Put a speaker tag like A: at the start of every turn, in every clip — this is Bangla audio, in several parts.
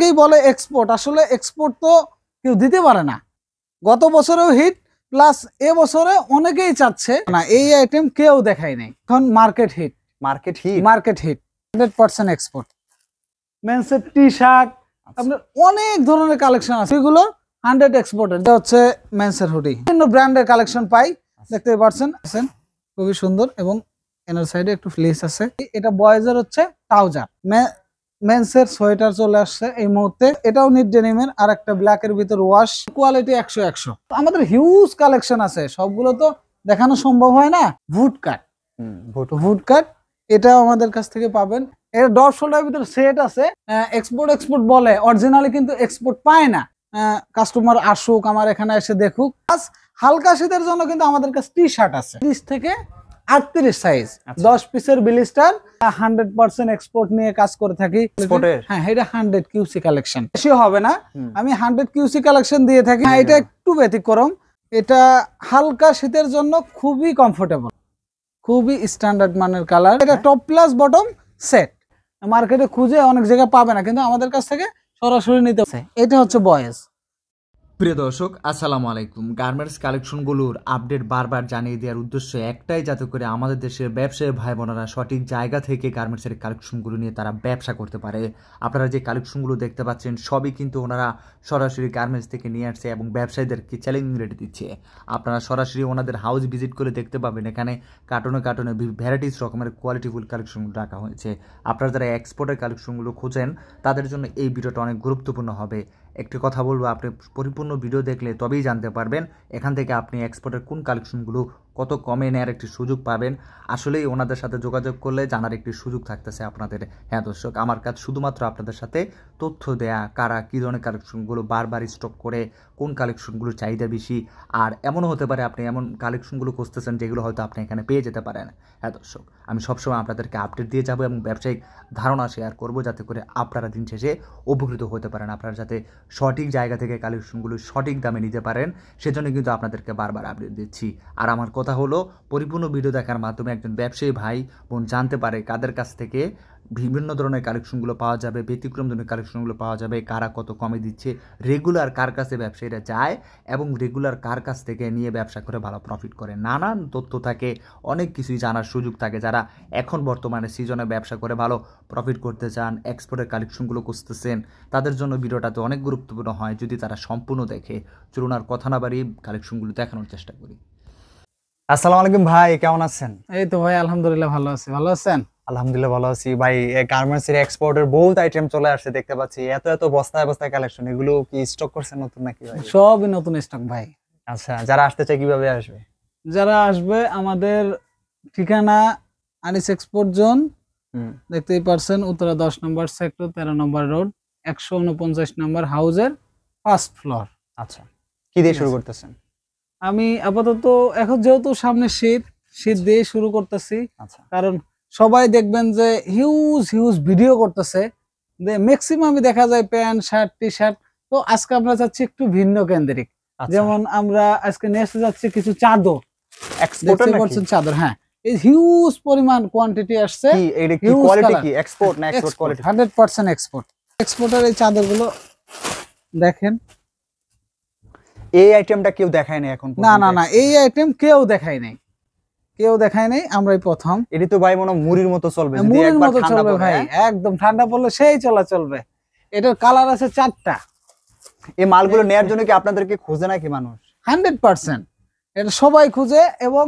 A: অনেকেই বলে এক্সপোর্ট, আসলে এক্সপোর্ট তো কেউ দিতে পারে না। গত বছরেও হিট, প্লাস এ বছরে অনেকেই চাচ্ছে না, এই আইটেম কেউ দেখায় নাই। এখন মার্কেট হিট 100% এক্সপোর্ট। মেন্সের টি শার্ট, আপনার অনেক ধরনের কালেকশন আছে, এগুলো 100 এক্সপোর্টের। এটা হচ্ছে মেন্সের হুডি, বিভিন্ন ব্র্যান্ডের কালেকশন পাই, দেখতে পাচ্ছেন খুবই সুন্দর। এবং এনার সাইডে একটু ফ্লেস আছে। এটা বয়েজের হচ্ছে ট্রাউজার। মেন্সের সোয়েটার চলে আসছে এই মুহূর্তে, এটাও নিট ডেনিমের, আর একটা ব্ল্যাক এর ভিতর ওয়াশ, কোয়ালিটি 100। আমাদের হিউজ কালেকশন আছে, সবগুলো তো দেখানো সম্ভব হয় না। ভুট কাট এটাও আমাদের কাছ থেকে পাবেন। এর ডপ শোল্ডারের ভিতর সেট আছে। এক্সপোর্ট বলে, অরিজিনালি কিন্তু এক্সপোর্ট পায় না। কাস্টমার আসুক, আমার এখানে এসে দেখুক। হালকা শীতের জন্য কিন্তু আমাদের কাছে টি শার্ট আছে 30 থেকে 38 সাইজ, 10 পিসের বিলিস্টার, 100% এক্সপোর্ট নিয়ে কাজ করে থাকি। হ্যাঁ, এটা 100 কিউসি কালেকশন, বেশি হবে না। আমি 100 কিউসি কালেকশন দিয়ে থাকি। এটা একটু ব্যতিক্রম, এটা হালকা শীতের জন্য খুবই কমফোর্টেবল, খুবই স্ট্যান্ডার্ড মানের কালার। এটা টপ প্লাস বটম সেট, মার্কেটে খুঁজে অনেক জায়গায় পাবে না, কিন্তু আমাদের কাছ থেকে সরাসরি নিতে হবে। এটা হচ্ছে বয়েজ।
B: প্রিয় দর্শক, আসসালামু আলাইকুম। গার্মেন্টস কালেকশনগুলোর আপডেট বারবার জানিয়ে দেওয়ার উদ্দেশ্য একটাই, যাতে করে আমাদের দেশের ব্যবসায়ী ভাই বোনেরা সঠিক জায়গা থেকে গার্মেন্টসের কালেকশনগুলো নিয়ে তারা ব্যবসা করতে পারে। আপনারা যে কালেকশনগুলো দেখতে পাচ্ছেন সবই কিন্তু ওনারা সরাসরি গার্মেন্টস থেকে নিয়ে আসছে এবং ব্যবসায়ীদেরকে চ্যালেঞ্জিং রেটে দিচ্ছে। আপনারা সরাসরি ওনাদের হাউস ভিজিট করে দেখতে পাবেন, এখানে কার্টনে কার্টনে ভ্যারাইটিস রকমের কোয়ালিটিফুল কালেকশনগুলো রাখা হয়েছে। আপনারা যারা এক্সপোর্টের কালেকশনগুলো খোঁজেন তাদের জন্য এই ভিডিওটা অনেক গুরুত্বপূর্ণ হবে। একটি কথা বলবো, আপনি পরিপূর্ণ ভিডিও দেখলে তবেই জানতে পারবেন এখান থেকে আপনি এক্সপোর্টের কোন কালেকশনগুলো কত কমে নেওয়ার একটি সুযোগ পাবেন। আসলেই ওনাদের সাথে যোগাযোগ করলে জানার একটি সুযোগ থাকতেছে আপনাদের। হ্যাঁ দর্শক, আমার কাজ শুধুমাত্র আপনাদের সাথে তথ্য দেয়া, কারা কী ধরনের কালেকশনগুলো বারবার স্টক করে, কোন কালেকশনগুলোর চাহিদা বেশি। আর এমনও হতে পারে আপনি এমন কালেকশনগুলো খুঁজতেছেন যেগুলো হয়তো আপনি এখানে পেয়ে যেতে পারেন। হ্যাঁ দর্শক, আমি সবসময় আপনাদেরকে আপডেট দিয়ে যাবো এবং ব্যবসায়িক ধারণা শেয়ার করব, যাতে করে আপনারা দিন শেষে উপকৃত হতে পারেন। আপনারা যাতে সঠিক জায়গা থেকে কালেকশনগুলো সঠিক দামে নিতে পারেন, সেজন্য কিন্তু আপনাদেরকে বারবার আপডেট দিচ্ছি। আর আমার কথা হলো, পরিপূর্ণ ভিডিও দেখার মাধ্যমে একজন ব্যবসায়ী ভাই বোন জানতে পারে কাদের কাছ থেকে বিভিন্ন ধরনের কালেকশনগুলো পাওয়া যাবে, ব্যতিক্রম ধরনের কালেকশনগুলো পাওয়া যাবে, কারা কত কমে দিচ্ছে, রেগুলার কার কাছে ব্যবসায়ীরা যায় এবং রেগুলার কার কাছ থেকে নিয়ে ব্যবসা করে ভালো প্রফিট করে। নানান তথ্য থাকে, অনেক কিছুই জানার সুযোগ থাকে। যারা এখন বর্তমানে সিজনে ব্যবসা করে ভালো প্রফিট করতে চান, এক্সপোর্টের কালেকশনগুলো খুঁজতেছেন, তাদের জন্য ভিডিওটাতে অনেক গুরুত্বপূর্ণ হয় যদি তারা সম্পূর্ণ দেখে। চলুন আর কথা না বাড়িয়ে কালেকশনগুলো দেখানোর চেষ্টা করি।
C: আসসালামু আলাইকুম ভাই, কেমন আছেন?
A: এই তো ভাই আলহামদুলিল্লাহ ভালো আছি। ভালো আছেন?
C: আলহামদুলিল্লাহ ভালো আছি ভাই। গার্মেন্টস এর এক্সপোর্টের বহুত আইটেম চলে আসছে দেখতে পাচ্ছি, এত এত বস্তায় বস্তায় কালেকশন। এগুলো কি স্টক করছেন নতুন নাকি ভাই?
A: সবই নতুন স্টক ভাই।
C: আচ্ছা, যারা আসতে চায় কিভাবে আসবে?
A: যারা আসবে, আমাদের ঠিকানা আনিস এক্সপোর্ট জোন, দেখতেই পারছেন, উত্তরা 10 নম্বর সেক্টর, 13 নম্বর রোড, 149 নম্বর হাউসের ফার্স্ট ফ্লোর।
C: আচ্ছা, কি দিয়ে শুরু করতেছেন?
A: আমি আপাতত এখন যেহেতু সামনে শীত দিয়ে শুরু করতেছি।
C: আচ্ছা,
A: কারণ সবাই দেখবেন যে হিউজ ভিডিও করতেছে, ম্যাক্সিমামই দেখা যায় প্যান্ট শার্ট টি শার্ট। তো আজকে আমরা যাচ্ছি একটু ভিন্ন কেন্দ্রিক। যেমন আমরা আজকে নিয়ে আসতে যাচ্ছি কিছু চাদর, চাদর। হ্যাঁ, এই হিউজ পরিমাণ কোয়ান্টিটি আসছে।
C: কি এটা কি কোয়ালিটি, কি এক্সপোর্ট না এক্সপোর্ট কোয়ালিটি?
A: 100% এক্সপোর্ট। এক্সপোর্টের এই চাদরগুলো দেখেন।
C: এই আইটেমটা কেউ দেখায় নাই এখন?
A: না, এই আইটেম কেউ দেখায় নাই, আমরাই প্রথম।
C: এটি তো ভাই মনে মুড়ির মতো চলবে, যদি
A: মুড়ির
C: একবার
A: মতো
C: ঠান্ডা
A: চলবে ভাই, একদম ঠান্ডা পড়লে সেই চলবে। এটার কালার আছে 4টা।
C: এই মালগুলো নেয়ার জন্য কি আপনাদেরকে খোঁজে নাকি মানুষ?
A: 100% এটা সবাই খুঁজে, এবং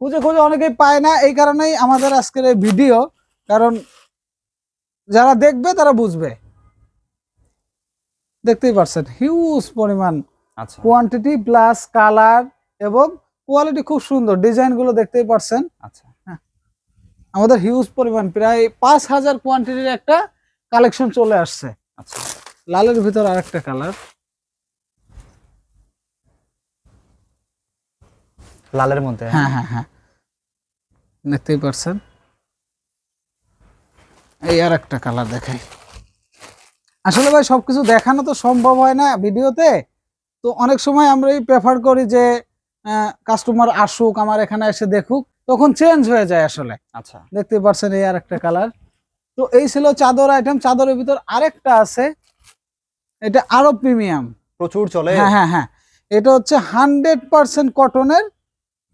A: খুঁজে অনেকেই পায় না। এই কারণেই আমাদের আজকের এই ভিডিও, কারণ যারা দেখবে তারা বুঝবে। দেখতেই পারছেন হিউজ পরিমাণ কোয়ান্টিটি প্লাস কালার এবং কোয়ালিটি খুব সুন্দর। ডিজাইন গুলো দেখতেই পারছেন।
C: আচ্ছা,
A: আমাদের হিউজ পরিমাণ প্রায় 5000 কোয়ান্টিটির একটা কালেকশন চলে আসছে।
C: আচ্ছা,
A: লালের ভিতর আরেকটা কালার,
C: লালের মধ্যে।
A: হ্যাঁ, দেখতেই পারছেন। এই আর একটা কালার দেখাই। আসলে ভাই সবকিছু দেখানো তো সম্ভব হয় না ভিডিওতে, তো অনেক সময় আমরা প্রেফার করি যে কাস্টমার আসুক, আমার এখানে এসে দেখুক, তখন চেঞ্জ হয়ে যায় আসলে।
C: আচ্ছা,
A: দেখতে পাচ্ছেন এই আর একটা কালার। তো এই ছিল চাদর আইটেম। চাদরের ভিতর আরেকটা আছে, এটা আরো প্রিমিয়াম,
C: প্রচুর চলে।
A: হ্যাঁ হ্যাঁ হ্যাঁ, এটা হচ্ছে 100% কটনের।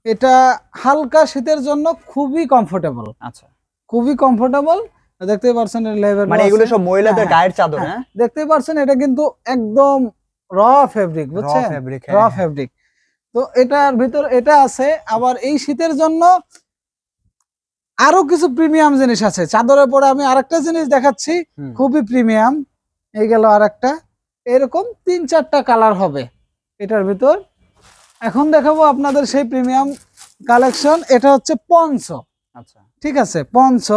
A: এটা হালকা শীতের জন্য খুবই কমফোর্টেবল,
C: আচ্ছা,
A: খুবই কমফোর্টেবল। দেখতেই পাচ্ছেন লেভেল,
C: মানে এগুলো সব মহিলাদের
A: হ্যাঁ,
C: গায়ের চাদর।
A: হ্যাঁ,
C: হ্যাঁ,
A: দেখতেই পাচ্ছেন এটা কিন্তু একদম র ফেব্রিক, বুঝছেন,
C: fabric,
A: র
C: হ্যাঁ,
A: ফেব্রিক। তো এটার ভিতর এটা আছে। আবার এই শীতের জন্য আরো কিছু প্রিমিয়াম জিনিস আছে চাদরের পরে। আমি আরেকটা জিনিস দেখাচ্ছি,
C: হুম।
A: খুবই প্রিমিয়াম। এই গেল আরেকটা, এরকম 3-4টা কালার হবে এটার ভিতর। এখন দেখাবো আপনাদের সেই প্রিমিয়াম কালেকশন। এটা হচ্ছে পঞ্চ,
C: আচ্ছা,
A: ঠিক আছে, পঞ্চ,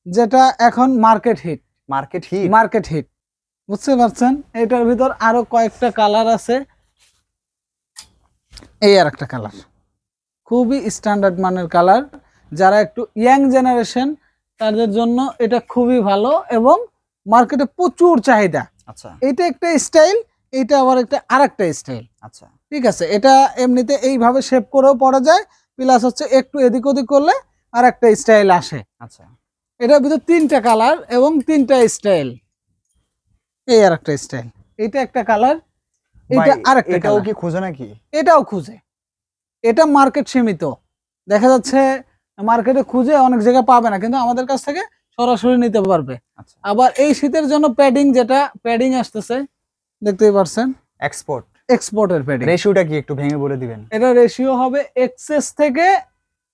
A: যেটা এখন মার্কেট হিট, মার্কেট হিট, বুঝতে পারছেন। এটার ভিতর আরো কয়েকটা কালার আছে। এই আর একটা কালার, খুবই স্ট্যান্ডার্ড মানের কালার। যারা একটু ইয়াং জেনারেশন তাদের জন্য এটা খুবই ভালো এবং মার্কেটে প্রচুর চাহিদা।
C: আচ্ছা,
A: এটা একটা স্টাইল, এটা আবার একটা আরেকটা স্টাইল।
C: আচ্ছা,
A: ঠিক আছে, এটা এমনিতে এইভাবে শেপ করেও পরা যায়, প্লাস হচ্ছে একটু এদিক ওদিক করলে আর একটা স্টাইল আসে।
C: আচ্ছা,
A: এটার ভিতর 3টা কালার এবং 3টা স্টাইল। এই আর একটা স্টাইল, এটা একটা কালার, এটা আরেকটা
C: এটাও
A: কালার।
C: কি খুঁজে নাকি?
A: এটাও খুঁজে, এটা মার্কেট সীমিত, দেখা যাচ্ছে মার্কেটে খুঁজে অনেক জায়গায় পাবে না, কিন্তু আমাদের কাছ থেকে সরাসরি নিতে পারবে।
C: আচ্ছা,
A: আবার এই শীতের জন্য প্যাডিং, যেটা প্যাডিং আসতেছে দেখতেই পারছেন,
C: এক্সপোর্ট।
A: এক্সপোর্টের প্যাডিং।
C: রেশিওটা কি একটু ভেঙে বলে দিবেন?
A: এটা রেশিও হবে এক্সএস থেকে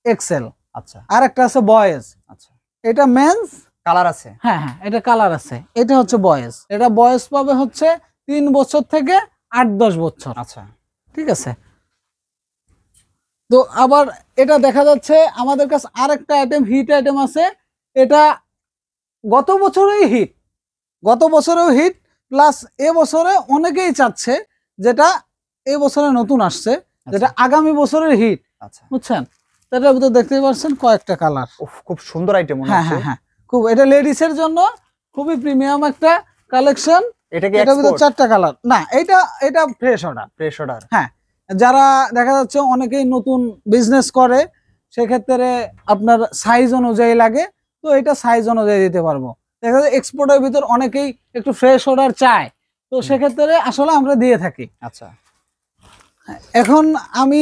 A: এক্সেল।
C: আচ্ছা,
A: আর একটা আছে বয়েজ,
C: আচ্ছা,
A: এটা মেন্স।
C: কালার আছে?
A: হ্যাঁ হ্যাঁ, এটা কালার আছে। এটা হচ্ছে বয়েজ, এটা বয়েজ পাবে হচ্ছে 3 বছর থেকে 8-10 বছর।
C: আচ্ছা,
A: ঠিক আছে। তো আবার এটা দেখা যাচ্ছে আমাদের কাছে আরেকটা আইটেম, হিট আইটেম আছে। এটা গত বছরেই হিট, গত বছরেও হিট, প্লাস এ বছরে অনেকেই চাচ্ছে, যেটা এ বছরে নতুন আসছে, যেটা আগামী বছরের হিট।
C: আচ্ছা,
A: বুঝছেন, এটার ভিতর দেখতেই পাচ্ছেন কয়েকটা কালার।
C: খুব সুন্দর আইটেম মনে
A: হ্যাঁ
C: হচ্ছে।
A: হ্যাঁ হ্যাঁ, খুব, এটা লেডিস এর জন্য খুবই প্রিমিয়াম একটা কালেকশন।
C: এটা কি
A: এটার ভিতর
C: এক্সপোর্ট?
A: 4টা কালার না, এটা ফ্রেশ অর্ডার।
C: Fresh order.
A: হ্যাঁ, যারা দেখা যাচ্ছে অনেকেই নতুন বিজনেস করে, সেক্ষেত্রে আপনার সাইজ অনুযায়ী লাগে, তো এটা সাইজ অনুযায়ী দিতে পারবো। দেখা যায় এক্সপোর্টের ভিতর অনেকেই একটু ফ্রেশ অর্ডার চায়, তো সেক্ষেত্রে আসলে আমরা দিয়ে থাকি।
C: আচ্ছা,
A: এখন আমি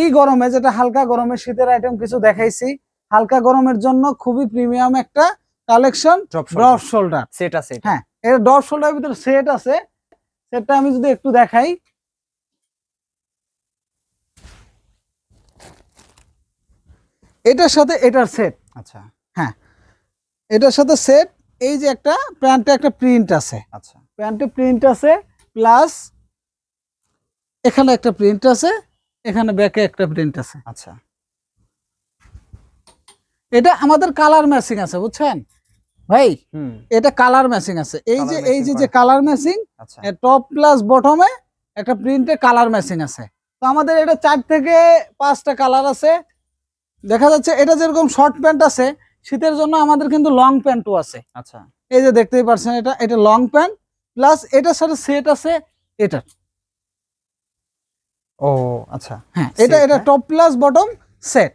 A: এই গরমে, যেটা হালকা গরমে শীতের আইটেম কিছু দেখাইছি, হালকা গরমের জন্য খুবই প্রিমিয়াম একটা কালেকশন, ড্রপ শোল্ডার
C: সেট আছে।
A: হ্যাঁ, এটা ড্রপ শোল্ডারের ভিতরে সেট আছে। সেটটা আমি যদি একটু দেখাই, এটার সাথে এটার সেট।
C: আচ্ছা,
A: হ্যাঁ, এটার সাথে সেট। এই যে একটা প্যান্টে একটা প্রিন্ট আছে,
C: আচ্ছা,
A: প্যান্টে প্রিন্ট আছে, প্লাস এখানে একটা প্রিন্ট আছে, এখানে ব্যাকে একটা প্রিন্ট আছে।
C: আচ্ছা,
A: এটা আমাদের কালার ম্যাচিং আছে, বুঝছেন ভাই, এটা কালার ম্যাচিং আছে। এই যে কালার ম্যাচিং,
C: আচ্ছা,
A: টপ প্লাস বটমে একটা প্রিন্টে কালার ম্যাচিং আছে। তো আমাদের এটা 4 থেকে 5টা কালার আছে। দেখা যাচ্ছে এটা যেরকম শর্ট প্যান্ট আছে, শীতের জন্য আমাদের কিন্তু লং প্যান্টও আছে।
C: আচ্ছা,
A: এই যে দেখতেই পাচ্ছেন, এটা লং প্যান্ট, প্লাস এটার সাথে সেট আছে এটা।
C: ও আচ্ছা,
A: হ্যাঁ, এটা টপ প্লাস বটম সেট,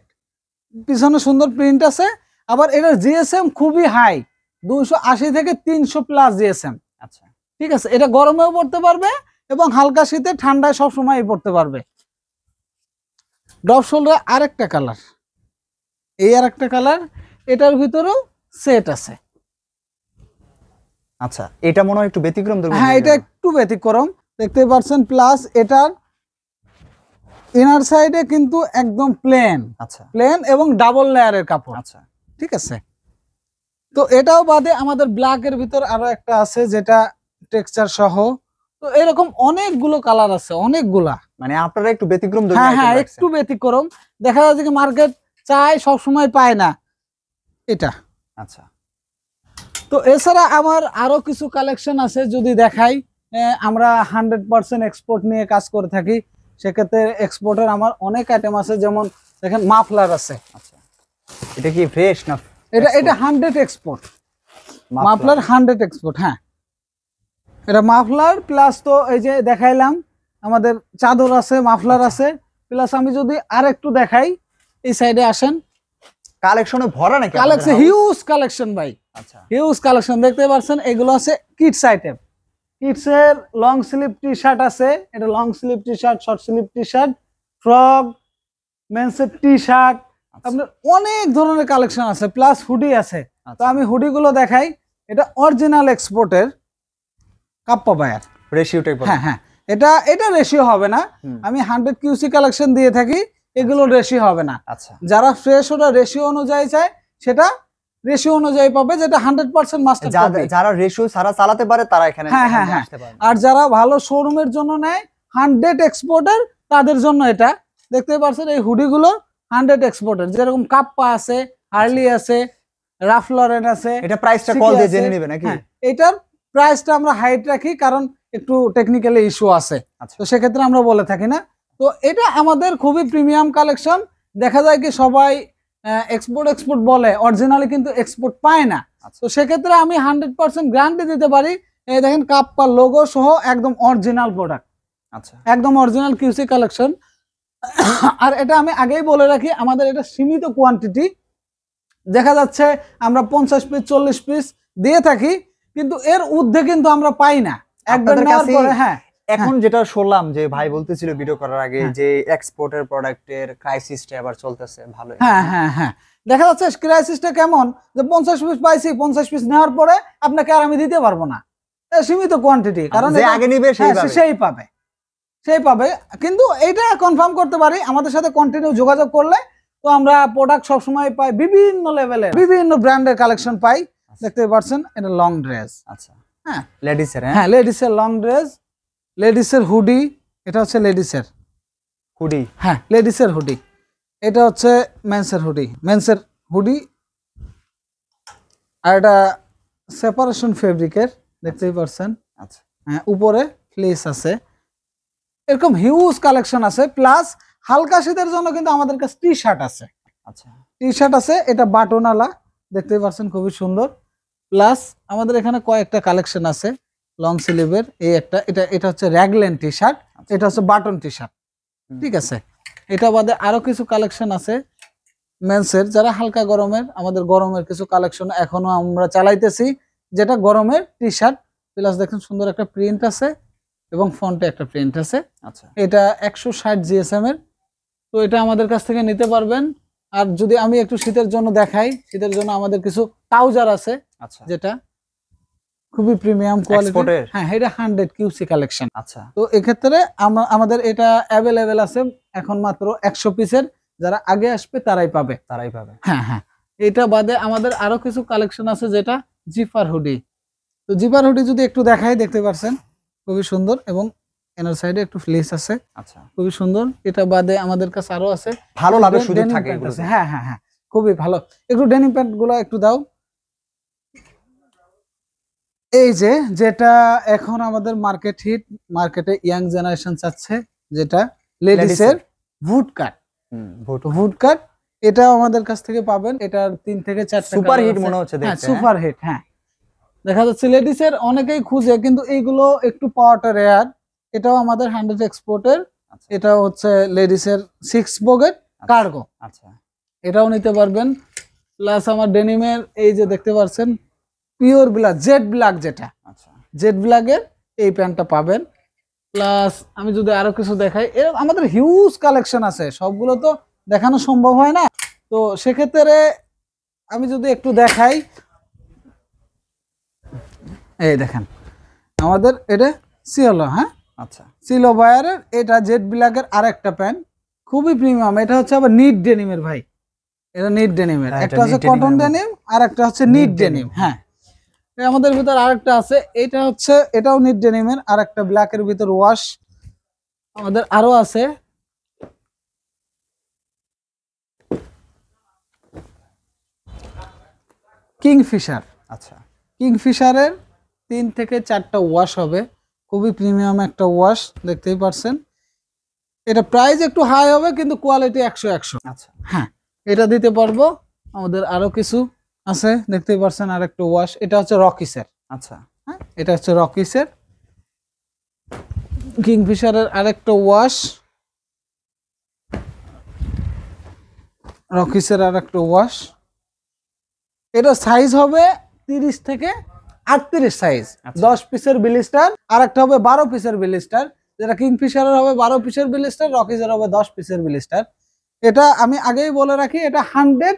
A: পিছনে সুন্দর প্রিন্ট আছে। আবার এটার জিএসএম খুবই হাই, 280 থেকে 300 প্লাস জিএসএম।
C: আচ্ছা,
A: ঠিক আছে, এটা গরমেও পড়তে পারবে এবং হালকা শীতে ঠান্ডায় সবসময় পড়তে পারবে। ড্রপ শোল্ডার আরেকটা কালার, এই আরেকটা কালার, এটার ভিতরেও সেট আছে।
C: আচ্ছা, এটা মনে হয় একটু ব্যতিক্রম।
A: হ্যাঁ, এটা একটু ব্যতিক্রম, দেখতে পাচ্ছেন। প্লাস এটার ইনার সাইডে কিন্তু একদম প্লেন,
C: আচ্ছা,
A: প্লেন এবং ডাবল লেয়ারের কাপড়।
C: আচ্ছা,
A: ঠিক আছে। তো এটাও বাদে আমাদের ব্ল্যাক এর ভিতর আরো একটা আছে, যেটা টেক্সচার সহ। তো এরকম অনেকগুলো কালার আছে, অনেকগুলা।
C: মানে আপনারা একটু ব্যতিক্রম।
A: হ্যাঁ হ্যাঁ, একটু ব্যতিক্রম, দেখা যাচ্ছে কি মার্কেট চাই, সব সময় পায় না এটা।
C: আচ্ছা,
A: তো এছাড়া আমার আরো কিছু কালেকশন আছে, যদি দেখাই। আমরা 100% এক্সপোর্ট নিয়ে কাজ করে থাকি, সেক্ষেত্রে এক্সপোর্টের আমার অনেক আইটেম আছে। যেমন দেখেন মাফলার আছে।
C: আচ্ছা, এটা কি ফ্রেশ না?
A: এটা 100 এক্সপোর্ট, মাফলার 100 এক্সপোর্ট। হ্যাঁ, এটা মাফলার প্লাস, তো এই যে দেখাইলাম আমাদের চাদর আছে, মাফলার আছে, প্লাস আমি যদি আর একটু দেখাই, এই সাইডে আসেন,
C: কালেকশনে ভরা নাকি?
A: কালেকশন হিউজ কালেকশন ভাই।
C: আচ্ছা,
A: হিউজ কালেকশন দেখতে পাচ্ছেন। এগুলো আছে কিডস আইটেম, কিডস এর লং স্লিভ টি শার্ট আছে, এটা long sleeve T shirt, short sleeve T shirt, frock, মেন্সের টি শার্ট, আপনার অনেক ধরনের কালেকশন আছে, প্লাস হুডি আছে। তো আমি হুডি গুলো দেখাই। এটা অরিজিনাল এক্সপোর্টের কাপ্পা বায়ার
C: রেশিও টাইপ।
A: হ্যাঁ হ্যাঁ, এটা রেশিও হবে না, আমি 100 কিউসি কালেকশন দিয়ে থাকি, এগুলো রেশিও হবে না।
C: আচ্ছা,
A: যারা ফ্রেশ ওরা রেশিও অনুযায়ী চায় সেটা রেশিও অনুযায়ী পাবে, যেটা 100% মাস্টার কপি।
C: যারা রেশিও ছাড়া চালাতে পারে তারা এখানে আসতে পারে।
A: আর যারা ভালো শোরুমের জন্য নেয় 100 এক্সপোর্টার, তাদের জন্য এটা দেখতে পাচ্ছেন এই হুডি গুলো 100 এক্সপোর্টার, যেরকম কাপ্পা আছে, হার্লি আছে, রাফ লরেন আছে।
C: এটা প্রাইসটা কল দিয়ে জেনে নেবে নাকি?
A: এটার প্রাইসটা আমরা হাইট রাখি, কারণ একটু টেকনিক্যালি ইস্যু আছে, তো সেক্ষেত্রে আমরা বলে থাকি না। তো এটা আমাদের খুবই প্রিমিয়াম কালেকশন। দেখা যায় কি সবাই এক্সপোর্ট বলে, অরিজিনালি কিন্তু এক্সপোর্ট পায় না। তো সেক্ষেত্রে আমি 100% গ্যারান্টি দিতে পারি। এই দেখেন কাপ্পা লোগো সহ একদম অরিজিনাল প্রোডাক্ট,
C: আচ্ছা,
A: একদম অরিজিনাল কিউসি কালেকশন। আর এটা আমি আগেই বলে রাখি, আমাদের এটা সীমিত কোয়ান্টিটি। দেখা যাচ্ছে আমরা 50 পিস 40 পিস দিয়ে থাকি, কিন্তু এর ঊর্ধ্বে কিন্তু আমরা পাই না একবার নেওয়ার পরে। হ্যাঁ,
C: এখন যেটা শুনলাম যে ভাই বলতেছিল ভিডিও করার আগে যে এক্সপোর্টের প্রোডাক্টের ক্রাইসিসটা এবার চলতেছে ভালো।
A: হ্যাঁ হ্যাঁ হ্যাঁ, দেখা যাচ্ছে ক্রাইসিসটা কেমন, যে 50 পিস পাইছি, 50 পিস নেওয়ার পরে আপনাকে আর আমি দিতে পারবো না, সীমিত কোয়ান্টিটি, কারণ
C: যে আগে নিবে
A: সেই পাবে। কিন্তু এটা কনফার্ম করতে পারি, আমাদের সাথে কন্টিনিউ যোগাযোগ করলে তো আমরা প্রোডাক্ট সবসময় পাই, বিভিন্ন লেভেলের বিভিন্ন ব্র্যান্ডের কালেকশন পাই। দেখতে পাচ্ছেন এটা লং ড্রেস।
C: আচ্ছা, হ্যাঁ
A: লেডিসের লং ড্রেস, লেডিসের হুডি, এটা হচ্ছে লেডিসের
C: হুডি।
A: হ্যাঁ, লেডিসের হুডি, এটা হচ্ছে মেন্সের হুডি। আর এটা সেপারেশন ফেব্রিকের, দেখতেই পাচ্ছেন।
C: আচ্ছা,
A: হ্যাঁ, উপরে ফ্লেস আছে, এরকম হিউজ কালেকশন আছে। প্লাস হালকা শীতের জন্য কিন্তু আমাদের কাছে টি শার্ট আছে।
C: আচ্ছা,
A: টি শার্ট আছে, এটা বাটনওয়ালা, দেখতেই পাচ্ছেন খুবই সুন্দর। প্লাস আমাদের এখানে কয়েকটা কালেকশন আছে লং স্লিভের। এটা হচ্ছে র্যাগলেন টি শার্ট, এটা হচ্ছে বাটন টি শার্ট, ঠিক আছে। এটা বাদে আরো কিছু কালেকশন আছে মেন্সের, যারা হালকা গরমের, আমাদের গরমের কিছু কালেকশন এখনো আমরা চালাইতেছি, যেটা গরমের টি শার্ট। প্লাস দেখেন সুন্দর একটা প্রিন্ট আছে এবং ফন্টে একটা প্রিন্ট আছে।
C: আচ্ছা,
A: এটা 160 জিএসএম এর, তো এটা আমাদের কাছ থেকে নিতে পারবেন। আর যদি আমি একটু শীতের জন্য দেখাই, শীতের জন্য আমাদের কিছু ট্রাউজার আছে,
C: আচ্ছা,
A: যেটা খুবই প্রিমিয়াম কোয়ালিটি। হ্যাঁ, এটা 100 কিউসি কালেকশন।
C: আচ্ছা,
A: তো এক্ষেত্রে আমাদের এটা অ্যাভেলেবেল আছে এখন মাত্র 100 পিসের, যারা আগে আসবে তারাই পাবে। হ্যাঁ হ্যাঁ, এটা বাদে আমাদের আরো কিছু কালেকশন আছে, যেটা জিপার হুডি। তো জিপার হুডি যদি একটু দেখাই, দেখতে পাচ্ছেন খুবই সুন্দর, এবং এনার সাইডে একটু ফ্লেস আছে।
C: আচ্ছা,
A: খুবই সুন্দর। এটা বাদে আমাদের কাছে আরো আছে,
C: ভালো লাগে সুযোগ থাকে এগুলো।
A: হ্যাঁ হ্যাঁ হ্যাঁ, খুবই ভালো। একটু ডেনিম প্যান্ট গুলো একটু দাও। এই যেটা এখন আমাদের মার্কেটে ইয়াং জেনারেশন চাচ্ছে, যেটা লেডিসের ভুট কাট, এটাও আমাদের কাছ থেকে পাবেন। এটার 3 থেকে 4টা
C: সুপার হিট মনে হচ্ছে দেখতে।
A: হ্যাঁ, সুপার হিট। হ্যাঁ, দেখা যাচ্ছে লেডিসের অনেকেই খুঁজে, কিন্তু এইগুলো একটু পাওয়াটা রেয়ার। এটাও আমাদের 100 এক্সপোর্টের। এটা হচ্ছে লেডিসের 6 পকেট কার্গো।
C: আচ্ছা,
A: এটাও নিতে পারবেন। প্লাস আমার ডেনিমের এই যে দেখতে পাচ্ছেন পিওর ব্ল্যাক, জেড ব্ল্যাক, যেটা জেড ব্ল্যাকের এই প্যান্টটা পাবেন। প্লাস আমি যদি আরো কিছু দেখাই, আমাদের হিউজ কালেকশন আছে, সবগুলো তো দেখানো সম্ভব হয় না। তো সেক্ষেত্রে আমি যদি একটু দেখাই, এই দেখেন আমাদের এটা সিওলো। হ্যাঁ,
C: আচ্ছা,
A: সিলো বায়ারের এটা জেড ব্ল্যাকের আরেকটা প্যান্ট, খুবই প্রিমিয়াম। এটা হচ্ছে আবার নিট ডেনিমের ভাই, এটা নিট ডেনিমের। একটা হচ্ছে কটন ডেনিম, আর একটা হচ্ছে নিট ডেনিম। হ্যাঁ, আমাদের ভিতর আরেকটা আছে, এটাও নিট ডেনিমের, আর একটা ব্ল্যাকের ভিতর ওয়াশ। আমাদের আরো আছে কিংফিশার।
C: আচ্ছা,
A: কিংফিশারের 3 থেকে 4টা ওয়াশ হবে, খুবই প্রিমিয়াম একটা ওয়াশ, দেখতেই পারছেন। এটা প্রাইস একটু হাই হবে, কিন্তু কোয়ালিটি 100।
C: আচ্ছা,
A: হ্যাঁ, এটা দিতে পারবো। আমাদের আরো কিছু আছে, দেখতেই পারছেন আরেকটা ওয়াশ, এটা হচ্ছে রকিসের।
C: আচ্ছা,
A: হ্যাঁ, এটা হচ্ছে রকিসের। কিংফিশারের আরেকটা ওয়াশ, রকিসের আরেকটা ওয়াশ। এটা সাইজ হবে 30 থেকে 38 সাইজ,
C: আচ্ছা।
A: 10 পিসের বিলিস্টার, আর একটা হবে 12 পিসের বিলিস্টার, যেটা কিংফিশারের হবে 12 পিসের বিলিস্টার, রকিজের হবে 10 পিসের বিলিস্টার। এটা আমি আগেই বলে রাখি, এটা 100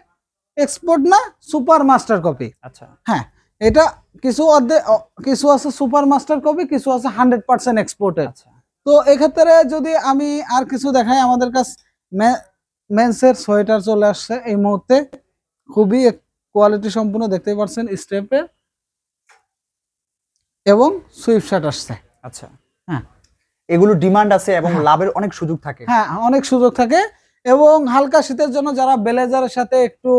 A: এক্সপোর্ট না, সুপার মাস্টার কপি।
C: আচ্ছা
A: হ্যাঁ, এটা কিছু আছে সুপার মাস্টার কপি, কিছু আছে 100% এক্সপোর্টের।
C: আচ্ছা
A: তো এক্ষেত্রে যদি আমি আর কিছু দেখাই, আমাদের কাছে মেন্সের সোয়েটার চলে আসছে এই মুহূর্তে, খুবই কোয়ালিটি সম্পূর্ণ, দেখতেই পাচ্ছেন স্টেপের, এবং সুইফট শার্ট আসছে।
C: আচ্ছা
A: হ্যাঁ,
C: এগুলো ডিমান্ড আছে এবং লাভের অনেক সুযোগ থাকে।
A: হ্যাঁ অনেক সুযোগ থাকে, এবং হালকা শীতের জন্য যারা ব্লেজারের সাথে একটু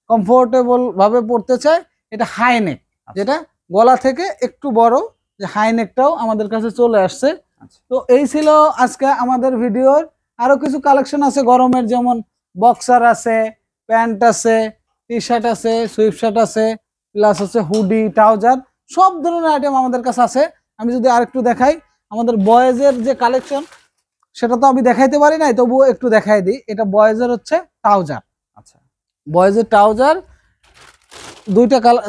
A: কমফোর্টেবল ভাবে পড়তে চায়, এটা হাই নেক, যেটা গলা থেকে একটু বড়, যে হাই নেকটাও আমাদের কাছে চলে আসছে।
C: আচ্ছা।
A: তো এই ছিল আজকে আমাদের ভিডিওর। আরো কিছু কালেকশন আছে গরমের, যেমন বক্সার আছে, প্যান্ট আছে, টি শার্ট আছে, সুইফট শার্ট আছে, প্লাস হচ্ছে হুডি, ট্রাউজার, সব ধরনের আইটেম আমাদের কাছে আছে। আমি যদি আরেকটু দেখাই, আমাদের বয়েজের যে কালেকশন, সেটা তো আমি দেখাইতে পারি নাই, তবুও একটু দেখাই দিই। এটা বয়েজের হচ্ছে ট্রাউজার।
C: আচ্ছা
A: বয়েজের ট্রাউজার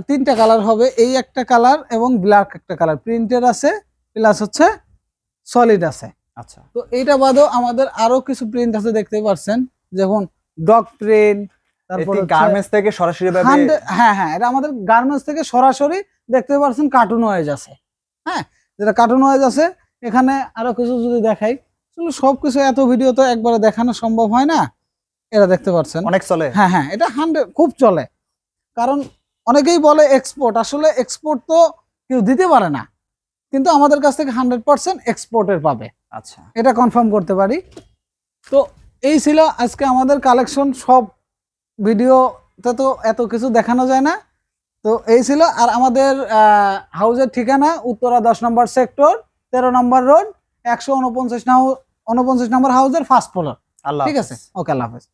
A: তিনটা কালার হবে, এই একটা কালার এবং ব্ল্যাক একটা কালার, প্রিন্টের আছে, প্লাস হচ্ছে সলিড আছে।
C: আচ্ছা
A: তো এইটা বাদেও আমাদের আরো কিছু প্রিন্ট আছে, দেখতে পাচ্ছেন, যেমন ডগ প্রিন্ট, তারপর
C: গার্মেন্টস থেকে সরাসরি ভাবে,
A: হ্যাঁ হ্যাঁ, এটা আমাদের গার্মেন্টস থেকে সরাসরি, দেখতে পাচ্ছেন কার্টুন ওয়াইজ আছে। হ্যাঁ, যেটা কার্টুন ওয়াইজ আছে। এখানে আরো কিছু যদি দেখাই, আসলে সবকিছু এত ভিডিও তো একবারে দেখানো সম্ভব হয় না। এটা দেখতে পাচ্ছেন
C: অনেক চলে।
A: হ্যাঁ হ্যাঁ, এটা 100 খুব চলে, কারণ অনেকেই বলে এক্সপোর্ট, আসলে এক্সপোর্ট তো কেউ দিতে পারে না, কিন্তু আমাদের কাছ থেকে 100% এক্সপোর্টের পাবে,
C: আচ্ছা
A: এটা কনফার্ম করতে পারি। তো এই ছিল আজকে আমাদের কালেকশন। সব ভিডিওতে তো এত কিছু দেখানো যায় না, তো এই ছিল। আর আমাদের হাউজের ঠিকানা উত্তরা 10 নম্বর সেক্টর, 13 নম্বর রোড, 149 নম্বর হাউজের ফার্স্ট ফ্লোর।
C: আল্লাহ
A: ঠিক আছে,
C: হাফেজ।
A: ওকে, আল্লাহ হাফেজ।